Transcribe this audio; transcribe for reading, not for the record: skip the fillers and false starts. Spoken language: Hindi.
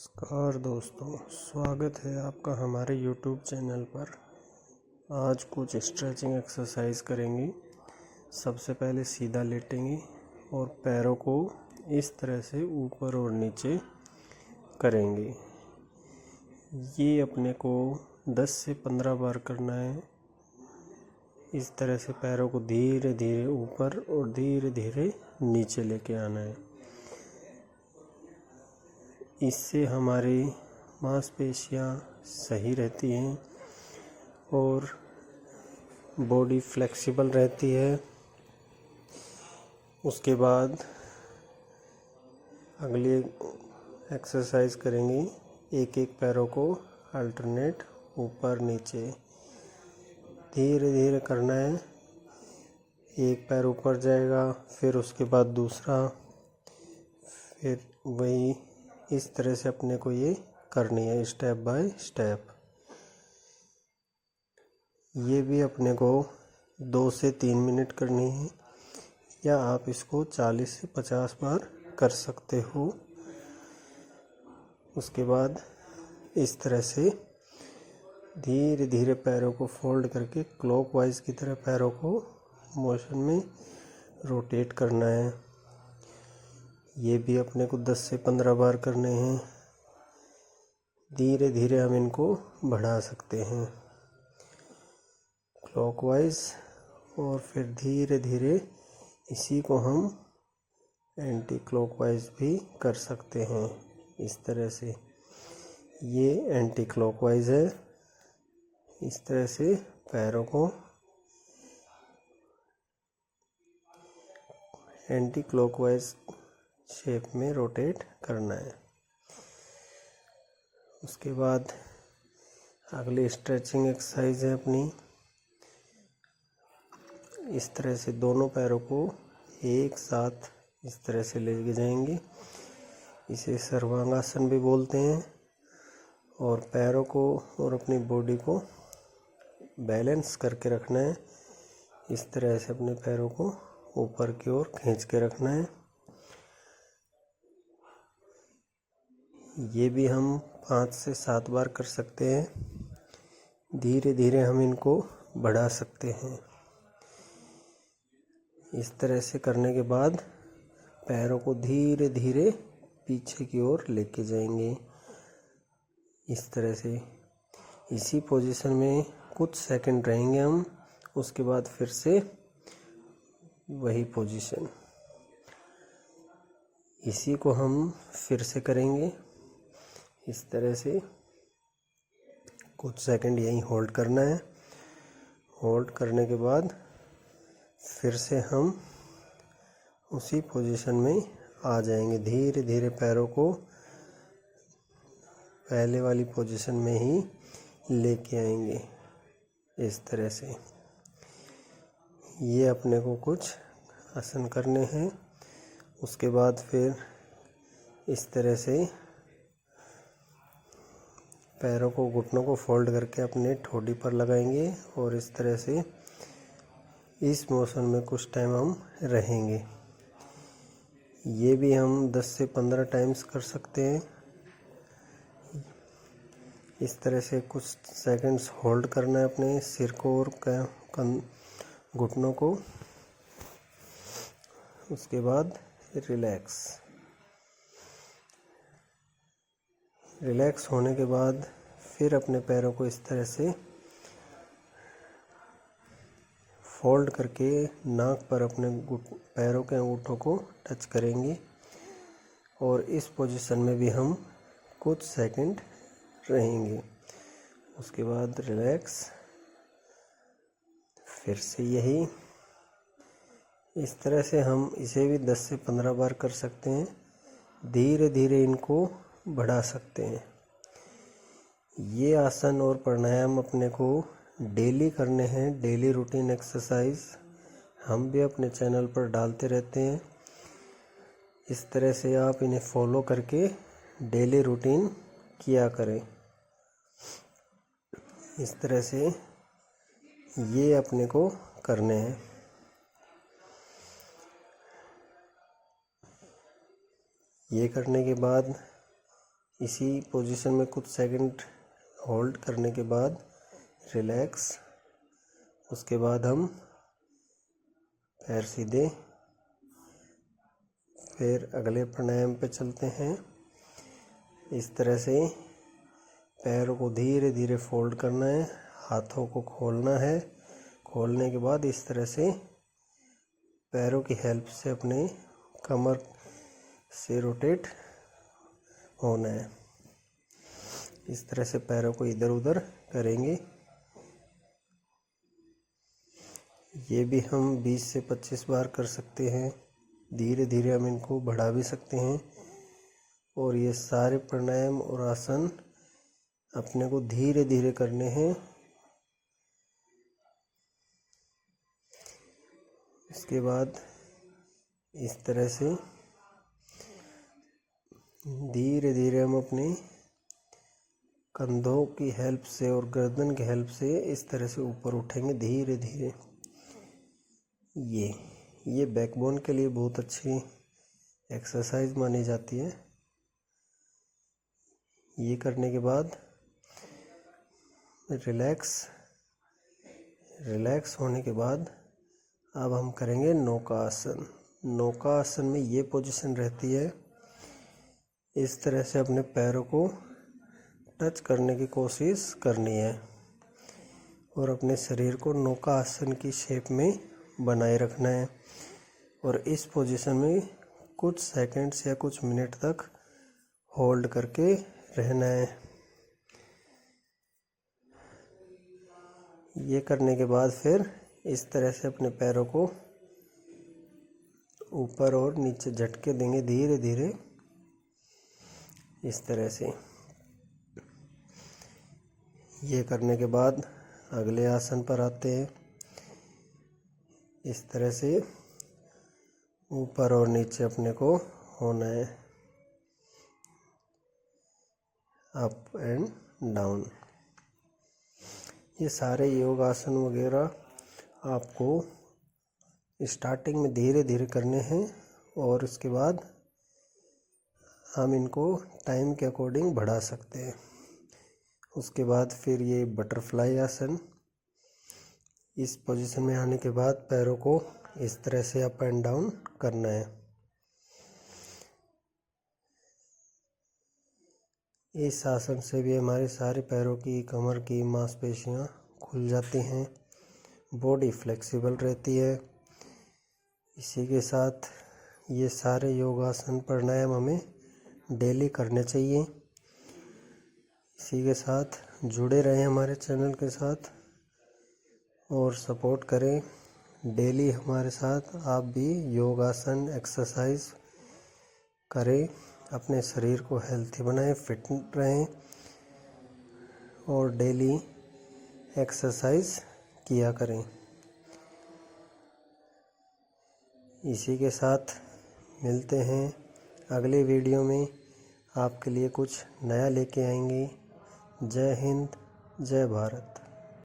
नमस्कार दोस्तों, स्वागत है आपका हमारे YouTube चैनल पर। आज कुछ स्ट्रेचिंग एक्सरसाइज करेंगे। सबसे पहले सीधा लेटेंगे और पैरों को इस तरह से ऊपर और नीचे करेंगे। ये अपने को 10 से 15 बार करना है। इस तरह से पैरों को धीरे धीरे ऊपर और धीरे धीरे नीचे लेके आना है। इससे हमारी मांसपेशियां सही रहती हैं और बॉडी फ्लेक्सिबल रहती है। उसके बाद अगली एक्सरसाइज करेंगे। एक एक पैरों को अल्टरनेट ऊपर नीचे धीरे धीरे करना है। एक पैर ऊपर जाएगा, फिर उसके बाद दूसरा, फिर वही इस तरह से अपने को ये करनी है स्टेप बाय स्टेप। ये भी अपने को 2 से 3 मिनट करनी है, या आप इसको 40 से 50 बार कर सकते हो। उसके बाद इस तरह से धीरे धीरे पैरों को फोल्ड करके क्लॉकवाइज की तरह पैरों को मोशन में रोटेट करना है। ये भी अपने को 10 से 15 बार करने हैं। धीरे धीरे हम इनको बढ़ा सकते हैं क्लॉकवाइज, और फिर धीरे धीरे इसी को हम एंटी क्लॉकवाइज भी कर सकते हैं। इस तरह से ये एंटी क्लॉकवाइज है। इस तरह से पैरों को एंटी क्लॉकवाइज शेप में रोटेट करना है। उसके बाद अगली स्ट्रेचिंग एक्सरसाइज है अपनी। इस तरह से दोनों पैरों को एक साथ इस तरह से लेके जाएंगे। इसे सर्वांगासन भी बोलते हैं। और पैरों को और अपनी बॉडी को बैलेंस करके रखना है। इस तरह से अपने पैरों को ऊपर की ओर खींच के रखना है। ये भी हम 5 से 7 बार कर सकते हैं। धीरे धीरे हम इनको बढ़ा सकते हैं। इस तरह से करने के बाद पैरों को धीरे धीरे पीछे की ओर लेके जाएंगे। इस तरह से इसी पोजीशन में कुछ सेकंड रहेंगे हम। उसके बाद फिर से वही पोजीशन। इसी को हम फिर से करेंगे। इस तरह से कुछ सेकंड यहीं होल्ड करना है। होल्ड करने के बाद फिर से हम उसी पोजीशन में आ जाएंगे। धीरे धीरे पैरों को पहले वाली पोजीशन में ही लेके आएंगे। इस तरह से ये अपने को कुछ आसन करने हैं। उसके बाद फिर इस तरह से पैरों को, घुटनों को फोल्ड करके अपने ठोड़ी पर लगाएंगे और इस तरह से इस मोशन में कुछ टाइम हम रहेंगे। ये भी हम 10 से 15 टाइम्स कर सकते हैं। इस तरह से कुछ सेकंड्स होल्ड करना है अपने सिर को और घुटनों को। उसके बाद रिलैक्स होने के बाद फिर अपने पैरों को इस तरह से फोल्ड करके नाक पर अपने पैरों के अंगूठों को टच करेंगे। और इस पोजीशन में भी हम कुछ सेकंड रहेंगे। उसके बाद रिलैक्स, फिर से यही। इस तरह से हम इसे भी 10 से 15 बार कर सकते हैं। धीरे धीरे इनको बढ़ा सकते हैं। ये आसन और प्राणायाम अपने को डेली करने हैं। डेली रूटीन एक्सरसाइज हम भी अपने चैनल पर डालते रहते हैं। इस तरह से आप इन्हें फॉलो करके डेली रूटीन किया करें। इस तरह से ये अपने को करने हैं। ये करने के बाद इसी पोजीशन में कुछ सेकंड होल्ड करने के बाद रिलैक्स। उसके बाद हम पैर सीधे, फिर अगले प्राणायाम पे चलते हैं। इस तरह से पैरों को धीरे धीरे फोल्ड करना है, हाथों को खोलना है। खोलने के बाद इस तरह से पैरों की हेल्प से अपने कमर से रोटेट होना है। इस तरह से पैरों को इधर उधर करेंगे। ये भी हम 20 से 25 बार कर सकते हैं। धीरे धीरे हम इनको बढ़ा भी सकते हैं। और ये सारे प्राणायाम और आसन अपने को धीरे धीरे करने हैं। इसके बाद इस तरह से धीरे धीरे हम अपने कंधों की हेल्प से और गर्दन की हेल्प से इस तरह से ऊपर उठेंगे धीरे धीरे। ये बैकबोन के लिए बहुत अच्छी एक्सरसाइज मानी जाती है। ये करने के बाद रिलैक्स होने के बाद अब हम करेंगे नौका आसन। नौका आसन में ये पोजीशन रहती है, इस तरह से अपने पैरों को टच करने की कोशिश करनी है और अपने शरीर को नौका आसन की शेप में बनाए रखना है। और इस पोजीशन में कुछ सेकंड्स या कुछ मिनट तक होल्ड करके रहना है। ये करने के बाद फिर इस तरह से अपने पैरों को ऊपर और नीचे झटके देंगे धीरे धीरे, इस तरह से। ये करने के बाद अगले आसन पर आते हैं। इस तरह से ऊपर और नीचे अपने को होना है, अप एंड डाउन। ये सारे योग आसन वगैरह आपको स्टार्टिंग में धीरे धीरे करने हैं और उसके बाद हम इनको टाइम के अकॉर्डिंग बढ़ा सकते हैं। उसके बाद फिर ये बटरफ्लाई आसन। इस पोजीशन में आने के बाद पैरों को इस तरह से अप एंड डाउन करना है। इस आसन से भी हमारे सारे पैरों की, कमर की मांसपेशियां खुल जाती हैं, बॉडी फ्लेक्सिबल रहती है। इसी के साथ ये सारे योगासन प्राणायाम हमें डेली करने चाहिए। इसी के साथ जुड़े रहें हमारे चैनल के साथ और सपोर्ट करें। डेली हमारे साथ आप भी योगासन एक्सरसाइज करें, अपने शरीर को हेल्थी बनाएं, फिट रहें और डेली एक्सरसाइज किया करें। इसी के साथ मिलते हैं अगले वीडियो में। आपके लिए कुछ नया लेके आएंगे। जय हिंद, जय भारत।